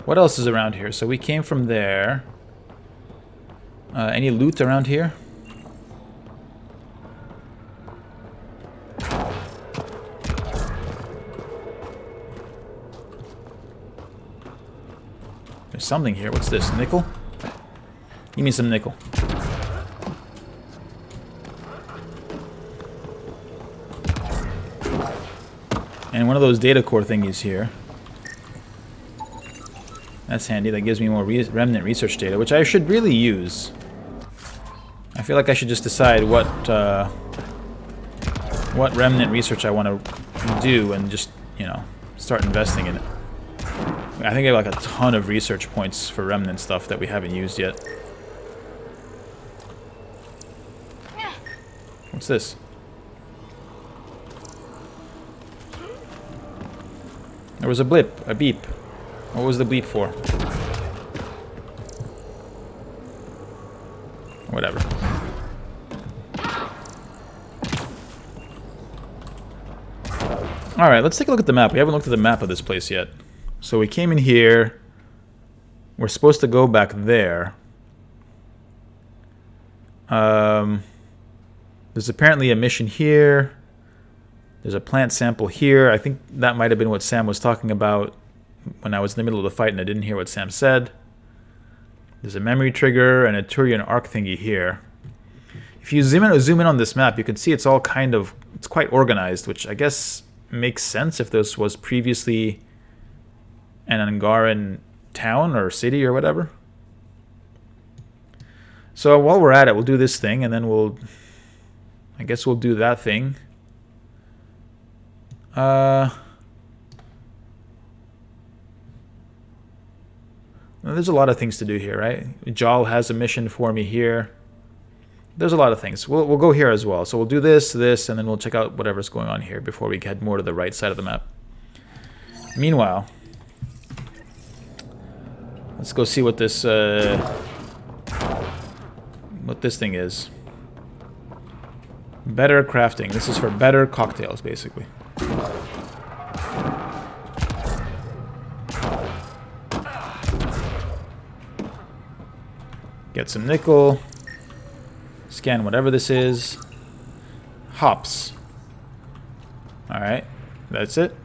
What else is around here? So we came from there. Any loot around here? There's something here. What's this? Nickel? Give me some nickel. And one of those data core thingies here. That's handy. That gives me more remnant research data, which I should really use. I feel like I should just decide what remnant research I want to do and just, you know, start investing in it. I think I have like a ton of research points for remnant stuff that we haven't used yet. What's this? There was a blip, a beep. What was the beep for? Whatever. Alright, let's take a look at the map. We haven't looked at the map of this place yet. So we came in here. We're supposed to go back there. There's apparently a mission here. There's a plant sample here. I think that might have been what Sam was talking about when I was in the middle of the fight and I didn't hear what Sam said. There's a memory trigger and a Turian arc thingy here. If you zoom in on this map, you can see it's all kind of, it's quite organized, which I guess makes sense if this was previously an Angaran town or city or whatever. So while we're at it, we'll do this thing and then I guess we'll do that thing. There's a lot of things to do here, right? Jal has a mission for me here. There's a lot of things. We'll go here as well. So we'll do this, and then we'll check out whatever's going on here before we head more to the right side of the map. Meanwhile, let's go see what this thing is. Better crafting. This is for better cocktails, basically. Get some nickel. Scan whatever this is. Hops. Alright, that's it.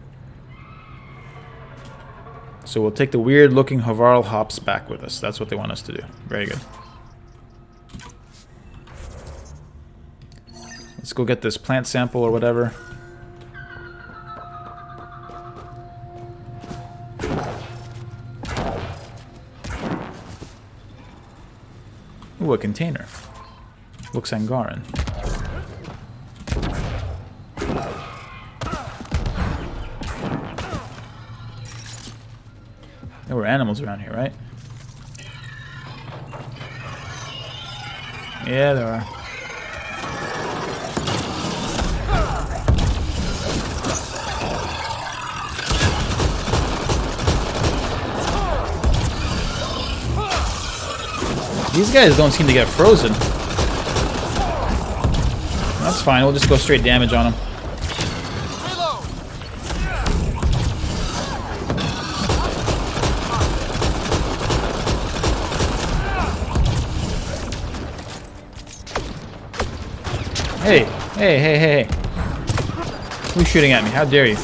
So we'll take the weird looking Havarl hops back with us. That's what they want us to do. Very good. Let's go get this plant sample or whatever. Ooh, a container. Looks Angaran. There were animals around here, right? Yeah, there are. These guys don't seem to get frozen. That's fine, we'll just go straight damage on them. Hey, hey, hey, hey, hey. Who's shooting at me? How dare you?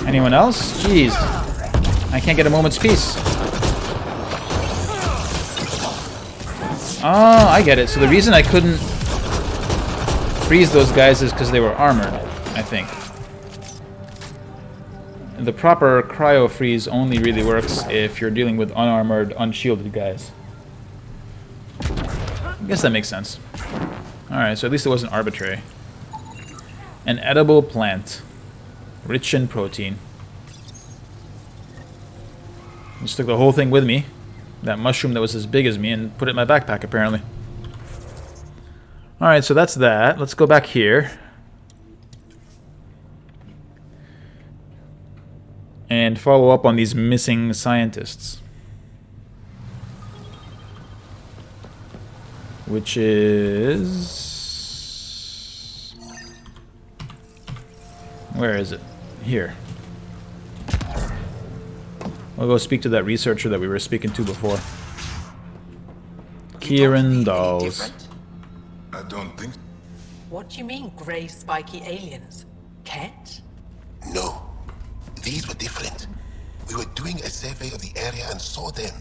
Anyone else? Jeez. I can't get a moment's peace. Oh, I get it. So the reason I couldn't freeze those guys is because they were armored, I think. The proper cryo freeze only really works if you're dealing with unarmored, unshielded guys. I guess that makes sense. Alright, so at least it wasn't arbitrary. An edible plant. Rich in protein. Just took the whole thing with me. That mushroom that was as big as me and put it in my backpack, apparently. Alright, so that's that. Let's go back here. And follow up on these missing scientists. Which is... Where is it? Here. We'll go speak to that researcher that we were speaking to before. Kieran Dolls. I don't think... What do you mean, grey spiky aliens? Ket? No. These were different. We were doing a survey of the area and saw them.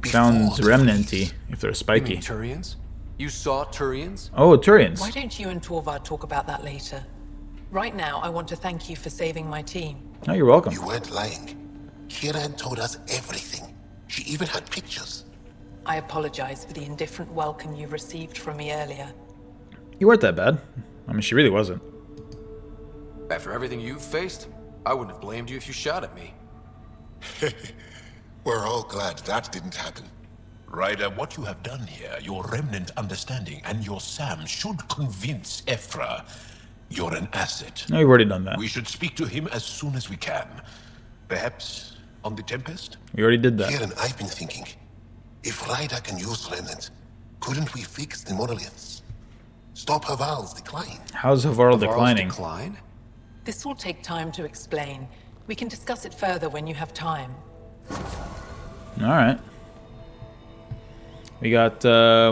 Sounds the remnanty, freeze. if they're You spiky. mean Turians? You saw Turians? Oh, Turians. Why don't you and Torvald talk about that later? Right now, I want to thank you for saving my team. Oh, you're welcome. You weren't lying. Kieran told us everything. She even had pictures. I apologize for the indifferent welcome you received from me earlier. You weren't that bad. I mean, she really wasn't. After everything you've faced, I wouldn't have blamed you if you shot at me. We're all glad that didn't happen. Ryder, what you have done here, your remnant understanding and your Sam should convince Ephra you're an asset. No, you've already done that. We should speak to him as soon as we can. Perhaps on the Tempest? We already did that. Kieran, I've been thinking. If Ryder can use remnant, couldn't we fix the monoliths? Stop Haval's decline? How's Havarl Havarl's declining? decline? This will take time to explain. We can discuss it further when you have time. Alright. We got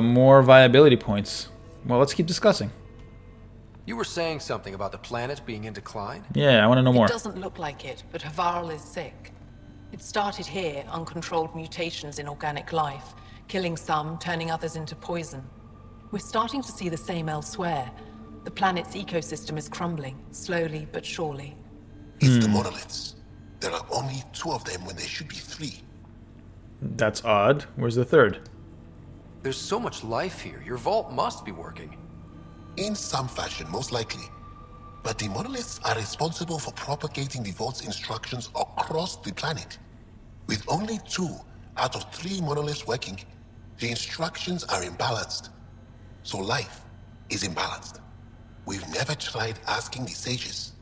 more viability points. Well, let's keep discussing. You were saying something about the planet being in decline? Yeah, I want to know more. It doesn't look like it, but Havarl is sick. It started here, uncontrolled mutations in organic life, killing some, turning others into poison. We're starting to see the same elsewhere. The planet's ecosystem is crumbling, slowly but surely. It's the monoliths. There are only 2 of them when there should be 3. That's odd. Where's the third? There's so much life here. Your vault must be working. In some fashion, most likely. But the monoliths are responsible for propagating the vault's instructions across the planet. With only 2 out of 3 monoliths working, the instructions are imbalanced. So life is imbalanced. We've never tried asking the sages.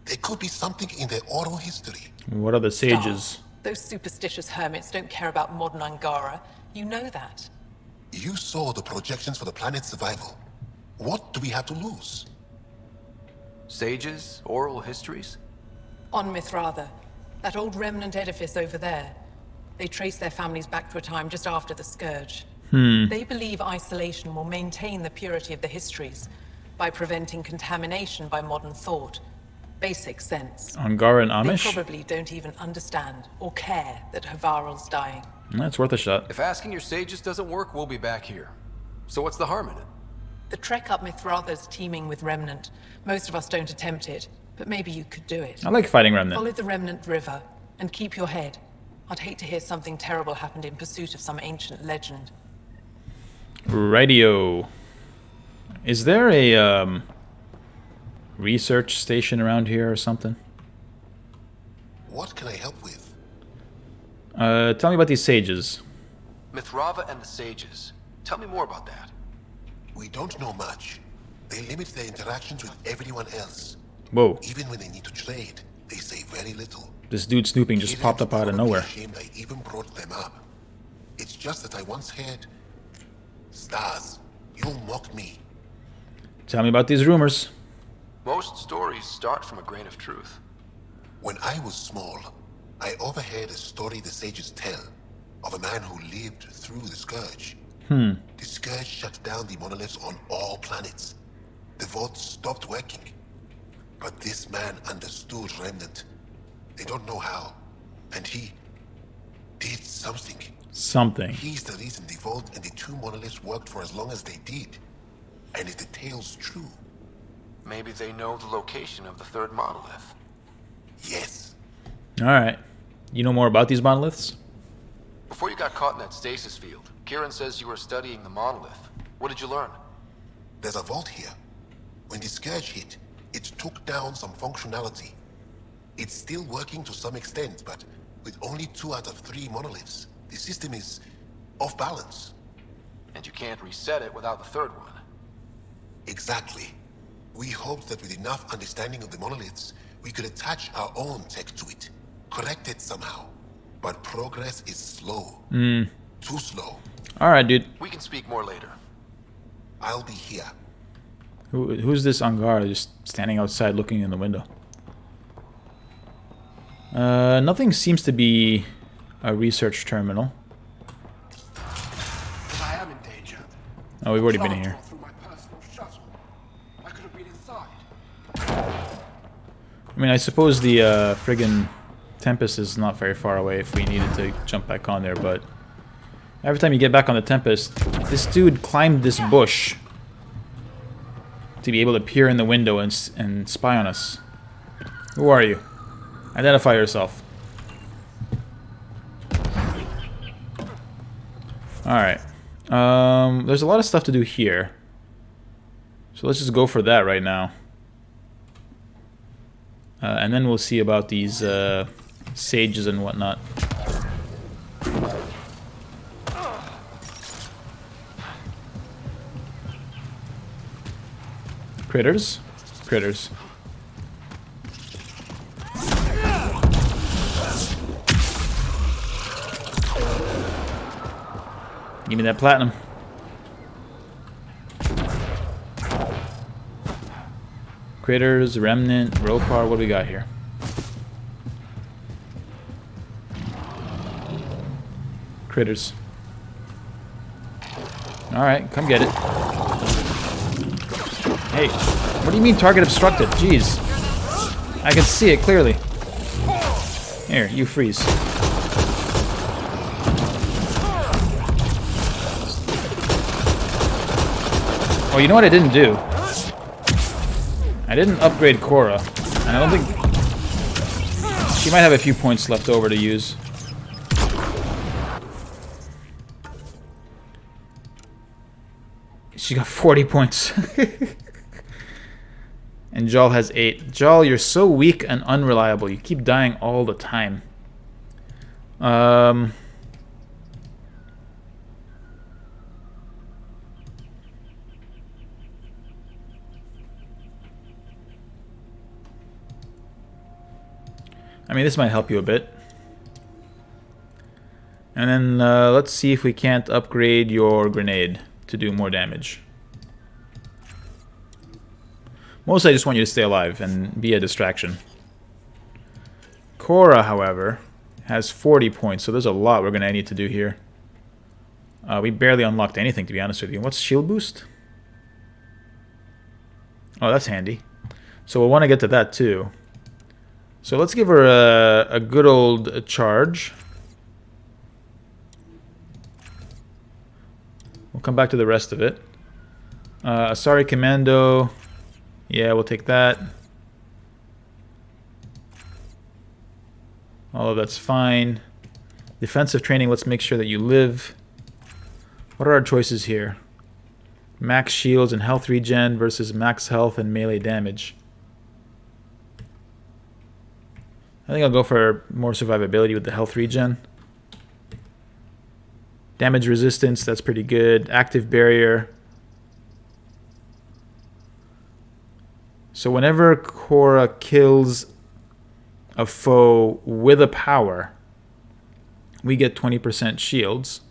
There could be something in their oral history. What are the sages? Those superstitious hermits don't care about modern Angara. You know that. You saw the projections for the planet's survival. What do we have to lose? Sages? Oral histories? On Mithratha, that old remnant edifice over there. They trace their families back to a time just after the Scourge. They believe isolation will maintain the purity of the histories by preventing contamination by modern thought. Basic sense. Angara and They Amish? probably don't even understand or care that Havarl's dying. That's worth a shot. If asking your sages doesn't work, we'll be back here. So what's the harm in it? The trek up Mithratha's teeming with Remnant. Most of us don't attempt it, but maybe you could do it. I like fighting Remnant. Follow the Remnant River, and keep your head. I'd hate to hear something terrible happened in pursuit of some ancient legend. Radio. Is there a research station around here or something? What can I help with? Tell me about these sages. Mithratha and the sages. Tell me more about that. We don't know much. They limit their interactions with everyone else. Whoa. Even when they need to trade, they say very little. This dude snooping just popped up out of nowhere. Ashamed I even brought them up. It's just that I once heard, "Stars, you'll mock me." Tell me about these rumors. Most stories start from a grain of truth. When I was small, I overheard a story the sages tell of a man who lived through the Scourge. The Scourge shut down the monoliths on all planets. The vault stopped working. But this man understood Remnant. They don't know how. And he did something. Something. He's the reason the vault and the 2 monoliths worked for as long as they did. And if the tale's true, Maybe they know the location of the 3rd monolith. yes. Alright. You know more about these monoliths? Before you got caught in that stasis field, Kieran says you were studying the monolith. What did you learn? There's a vault here. When the Scourge hit, it took down some functionality. It's still working to some extent, but with only 2 out of 3 monoliths, the system is off balance. And you can't reset it without the 3rd one. Exactly. We hoped that with enough understanding of the monoliths, we could attach our own tech to it. correct it somehow. But progress is slow. Too slow. Alright, dude. We can speak more later. I'll be here. Who's this Angar just standing outside looking in the window? Nothing seems to be a research terminal. I am in danger. Oh, we've already been here. Through my personal shuttle. I could have been inside. I mean, I suppose the friggin' Tempest is not very far away if we needed to jump back on there, but every time you get back on the Tempest, this dude climbed this bush to be able to peer in the window and spy on us. Who are you? Identify yourself. Alright. There's a lot of stuff to do here. So let's just go for that right now. And then we'll see about these sages and whatnot. Critters? Critters. Give me that platinum. Critters, remnant, Ropar, what do we got here? Critters. Alright, come get it. Hey, what do you mean target obstructed? Jeez. I can see it clearly. Here, you freeze. Oh, you know what I didn't do? I didn't upgrade Korra. And I don't think... She might have a few points left over to use. She got 40 points. And Jal has 8. Jal, you're so weak and unreliable. You keep dying all the time. I mean, this might help you a bit. And then let's see if we can't upgrade your grenade to do more damage. Mostly I just want you to stay alive and be a distraction. Korra, however, has 40 points, so there's a lot we're going to need to do here. We barely unlocked anything, to be honest with you. What's shield boost? Oh, that's handy. So we'll want to get to that too. So let's give her a good old charge. We'll come back to the rest of it. Asari Commando. Yeah, we'll take that. All of that's fine. Defensive training, let's make sure that you live. What are our choices here? Max shields and health regen versus max health and melee damage. I think I'll go for more survivability with the health regen. Damage resistance, that's pretty good. Active barrier. So whenever Korra kills a foe with a power, we get 20% shields.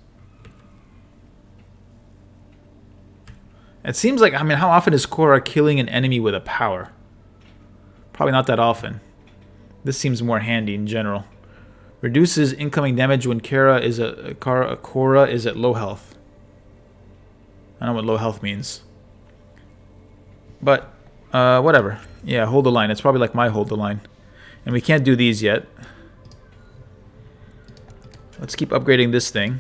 It seems like, I mean, how often is Korra killing an enemy with a power? Probably not that often. This seems more handy in general. Reduces incoming damage when Korra is at low health. I don't know what low health means. But, whatever. Yeah, hold the line. It's probably like my hold the line. And we can't do these yet. Let's keep upgrading this thing.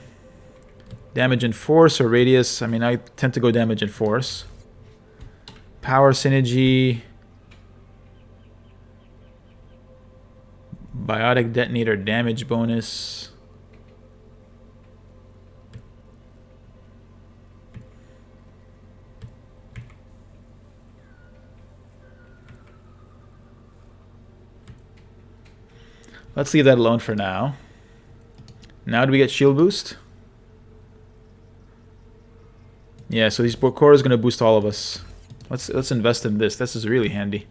Damage and force or radius. I mean, I tend to go damage and force. Power synergy. Biotic detonator damage bonus. Let's leave that alone for now. Now do we get shield boost? Yeah, so these Korra is going to boost all of us. Let's invest in this. This is really handy.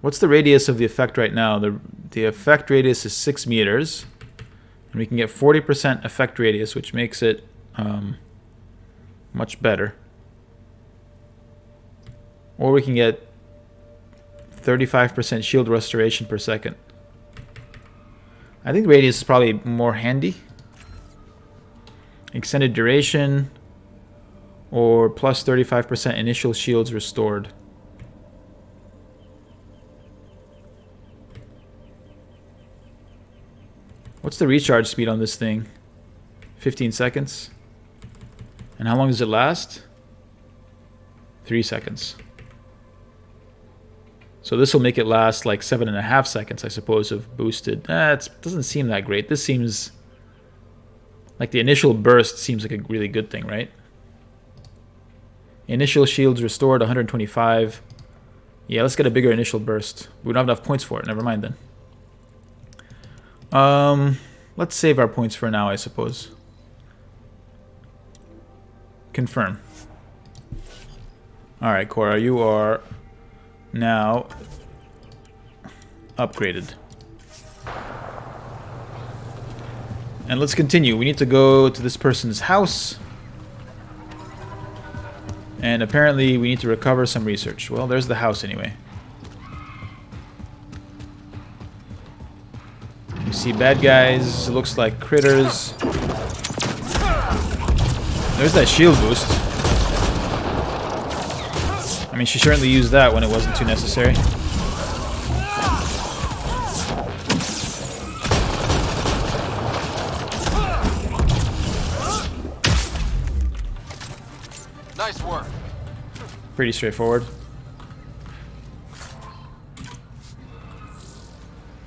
What's the radius of the effect right now? The effect radius is 6 meters. And we can get 40% effect radius, which makes it much better. Or we can get 35% shield restoration per second. I think radius is probably more handy. Extended duration or plus 35% initial shields restored. What's the recharge speed on this thing? 15 seconds. And how long does it last? 3 seconds. So this will make it last like 7.5 seconds, I suppose, of boosted. It doesn't seem that great. This seems like the initial burst seems like a really good thing, right? Initial shields restored, 125. Yeah, let's get a bigger initial burst. We don't have enough points for it. Never mind then. Let's save our points for now, I suppose. Confirm. Alright, Cora, you are now upgraded. And let's continue. We need to go to this person's house. And apparently we need to recover some research. Well, there's the house anyway. You see bad guys, looks like critters. There's that shield boost. I mean, she certainly used that when it wasn't too necessary. Nice work. Pretty straightforward.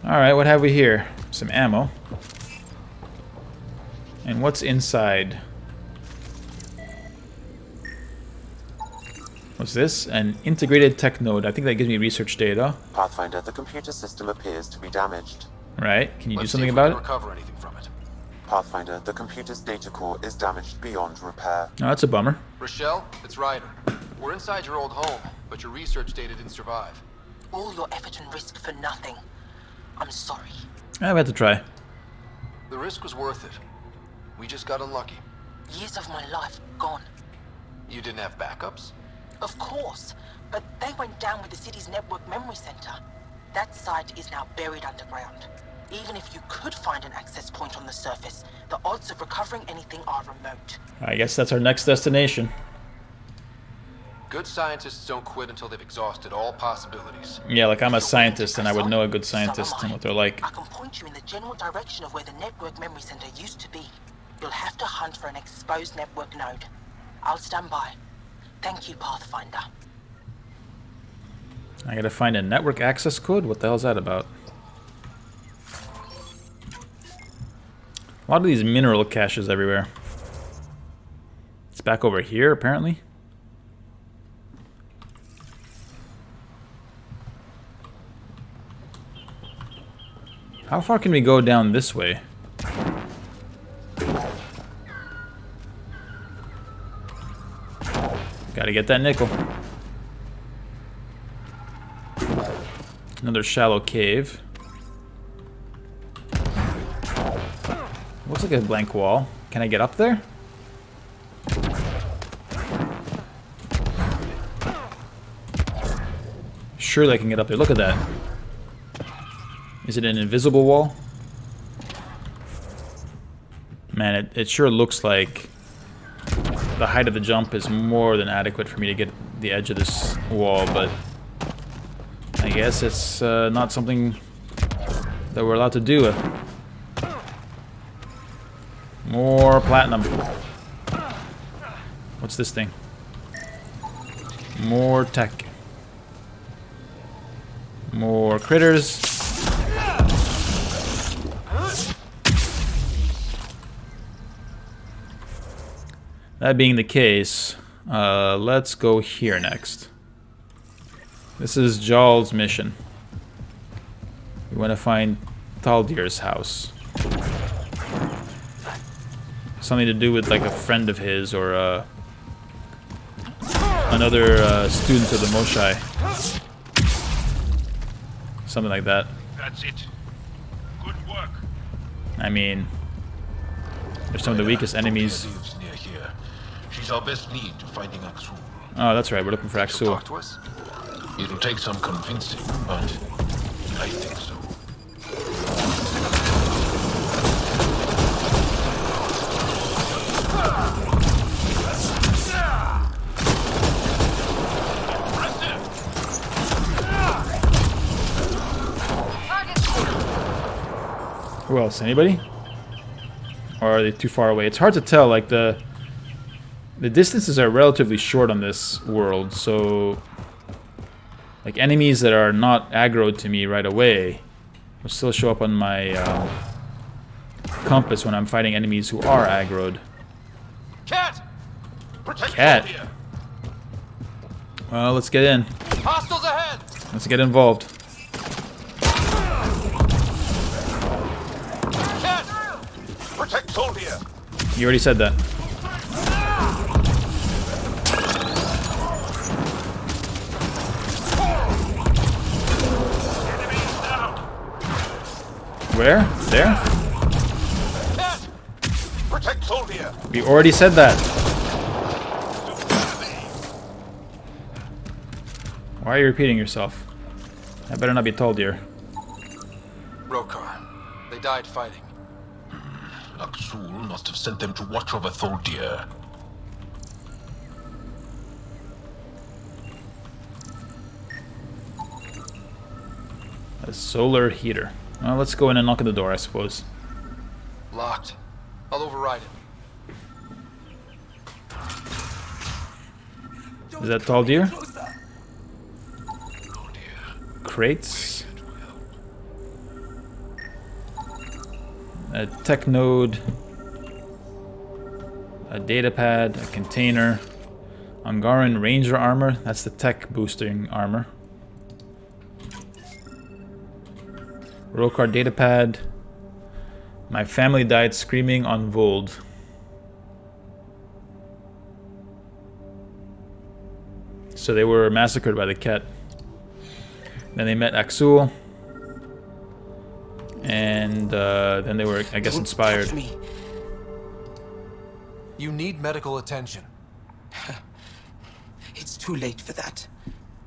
Alright, what have we here? Some ammo. And what's inside? What's this? An integrated tech node. I think that gives me research data. Pathfinder, the computer system appears to be damaged. Right. Can you do Let's something see if we about can it? recover anything from it. Pathfinder, the computer's data core is damaged beyond repair. No, that's a bummer. Rochelle, it's Ryder. We're inside your old home, but your research data didn't survive. All your effort and risk for nothing. I'm sorry. I've had to try. The risk was worth it. We just got unlucky. Years of my life gone. You didn't have backups? Of course, but they went down with the city's network memory center. That site is now buried underground. Even if you could find an access point on the surface, the odds of recovering anything are remote. I guess that's our next destination. Good scientists don't quit until they've exhausted all possibilities. Yeah, like I'm a scientist and I would know a good scientist and what they're like. I can point you in the general direction of where the network memory center used to be. You'll have to hunt for an exposed network node. I'll stand by. Thank you, Pathfinder. I gotta find a network access code? What the hell is that about? A lot of these mineral caches everywhere. It's back over here, apparently. How far can we go down this way? Gotta get that nickel. Another shallow cave. Looks like a blank wall. Can I get up there? Surely I can get up there. Look at that. Is it an invisible wall? Man, it sure looks like the height of the jump is more than adequate for me to get the edge of this wall, but I guess it's not something that we're allowed to do. More platinum. What's this thing? More tech. More critters. That being the case, let's go here next. This is Jarl's mission. We want to find Taldir's house. Something to do with like a friend of his or another student of the Moshai. Something like that. That's it. Good work. I mean, they're some of the weakest enemies. Lives near here. She's our best lead to finding Axul. Oh, that's right. We're looking for She'll Axul. talk to us? It'll take some convincing, but I think so. Who else? Anybody? Or are they too far away? It's hard to tell. Like the distances are relatively short on this world, so like enemies that are not aggroed to me right away will still show up on my compass when I'm fighting enemies who are aggroed. Cat! Protect Cat. Columbia. Well, let's get in. Hostiles ahead! Let's get involved. Cat! Protect Soldier! You already said that. Where? There? Cat! Protect Soldier! We already said that. Why are you repeating yourself? That better not be told here. Rokar. They died fighting. Axul must have sent them to watch over Tholdir. A solar heater. Well, let's go in and knock on the door, I suppose. Locked. I'll override it. Is that tall deer? Crates. A tech node. A data pad. A container. Angaran Ranger armor. That's the tech boosting armor. Rokar data pad. My family died screaming on Vold. So they were massacred by the Ket. Then they met Axul. And then they were, I guess, inspired. Touch me. You need medical attention. It's too late for that.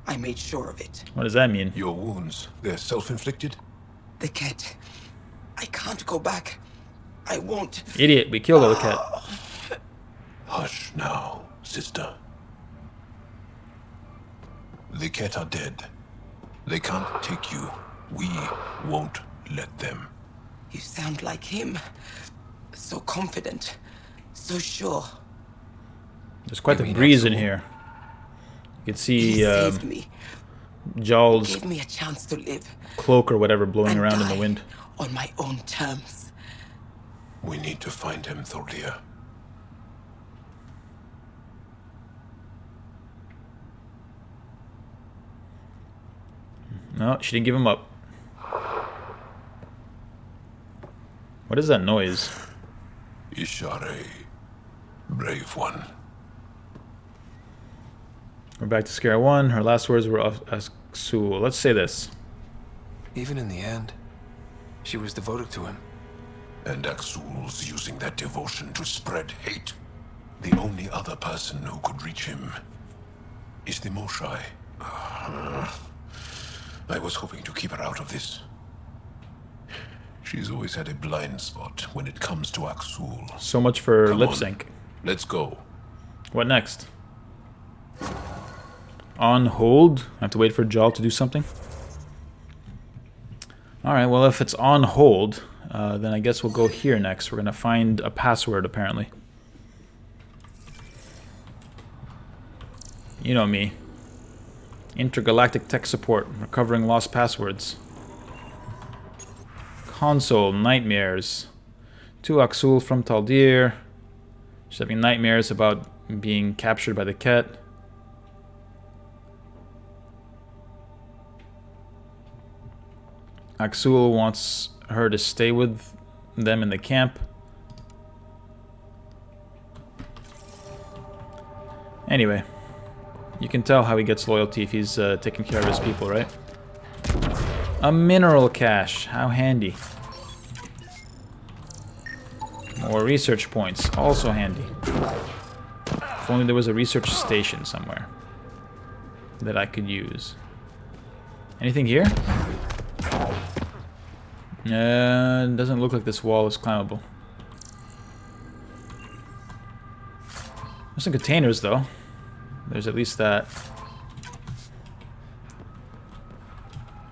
I made sure of it. What does that mean? Your wounds, they're self-inflicted? The cat. I can't go back. I won't. Idiot, we killed the Ket. Hush now, sister. The Ket are dead. They can't take you. We won't let them. You sound like him. So confident. So sure. There's quite You a mean breeze in Axul? here. You can He see saved me. Jarl's Gave me a chance to live. cloak or whatever blowing and around in the die wind. On my own terms. We need to find him, Tholdir. No, she didn't give him up. What is that noise? Ishare, brave one. We're back to square one. Her last words were of Axul. Let's say this. Even in the end, she was devoted to him. And Axul's using that devotion to spread hate. The only other person who could reach him is the Moshai. I was hoping to keep her out of this. She's always had a blind spot when it comes to Axul. So much for Come lip on. sync. Let's go. What next? On hold. I have to wait for Jal to do something. Alright, well if it's on hold, then I guess we'll go here next. We're gonna find a password apparently. You know me. Intergalactic tech support, recovering lost passwords. Console, nightmares. To Axul from Tholdir. She's having nightmares about being captured by the Ket. Axul wants her to stay with them in the camp. Anyway, you can tell how he gets loyalty if he's taking care of his people, right? A mineral cache. How handy. More research points. Also handy. If only there was a research station somewhere that I could use. Anything here? Doesn't look like this wall is climbable. There's some containers, though. There's at least that.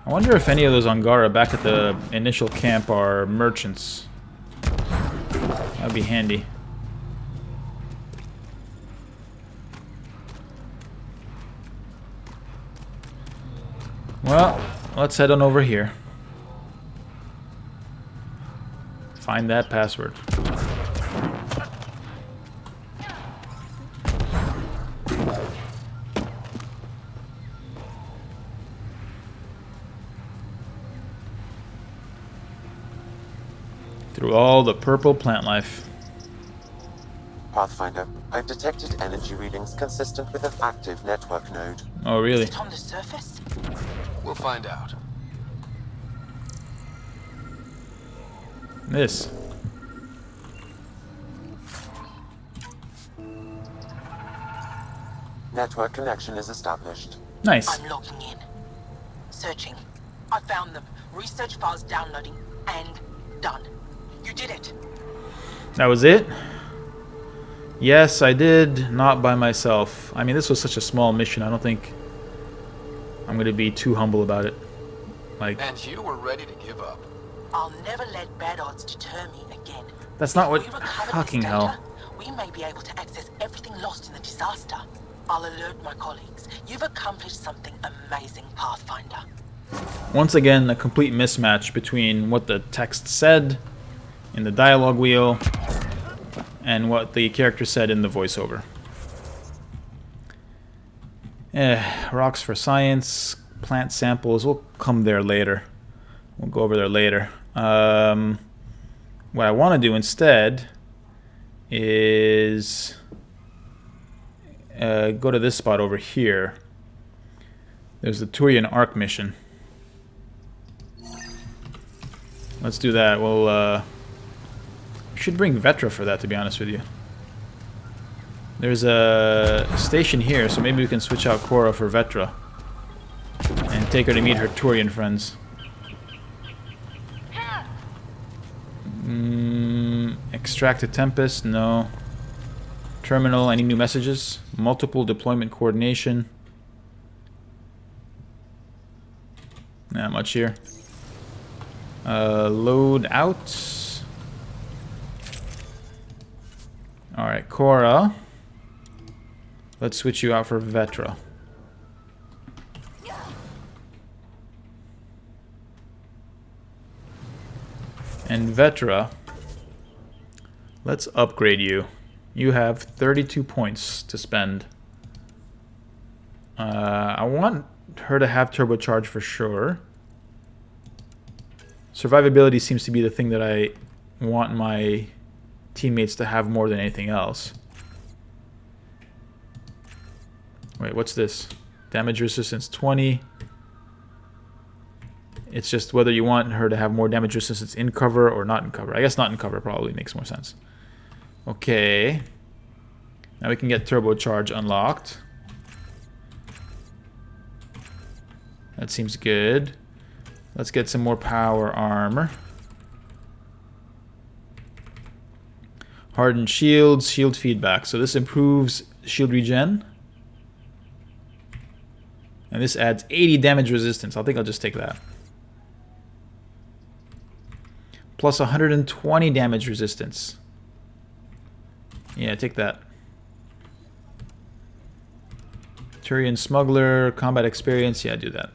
I wonder if any of those Angara back at the initial camp are merchants. That would be handy. Well, let's head on over here. Find that password. Through all the purple plant life. Pathfinder, I've detected energy readings consistent with an active network node. Oh, really? Is it on the surface? We'll find out. This. Network connection is established. Nice. I'm logging in. Searching. I found them. Research files downloading and done. You did it. That was it? Yes, I did. Not by myself. I mean, this was such a small mission. I don't think I'm going to be too humble about it. Like, And you were ready to give up. I'll never let bad odds deter me again. that's not what... If we recover this Fucking data, hell. we may be able to access everything lost in the disaster. I'll alert my colleagues. You've accomplished something amazing, Pathfinder. Once again, a complete mismatch between what the text said in the dialogue wheel and what the character said in the voiceover. Rocks for science, plant samples, we'll come there later. We'll go over there later. What I want to do instead is go to this spot over here. There's the Turian Arc mission. Let's do that. We'll we should bring Vetra for that, to be honest with you. There's a station here, so maybe we can switch out Cora for Vetra and take her to meet her Turian friends. Extract a Tempest, no. Terminal, any new messages? Multiple deployment coordination. Not much here. Load out. Alright, Cora. Let's switch you out for Vetra. And Vetra, let's upgrade you. You have 32 points to spend. I want her to have turbocharge for sure. Survivability seems to be the thing that I want my teammates to have more than anything else. Wait, what's this? Damage resistance 20. It's just whether you want her to have more damage resistance in cover or not in cover. I guess not in cover probably makes more sense. Okay. Now we can get turbocharge unlocked. That seems good. Let's get some more power armor. Hardened shields, shield feedback. So this improves shield regen. And this adds 80 damage resistance. I think I'll just take that. Plus 120 damage resistance. Yeah, take that. Turian Smuggler, combat experience. Yeah, do that.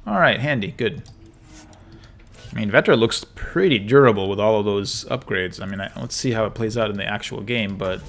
Alright, handy. Good. I mean, Vetra looks pretty durable with all of those upgrades. I mean, let's see how it plays out in the actual game, but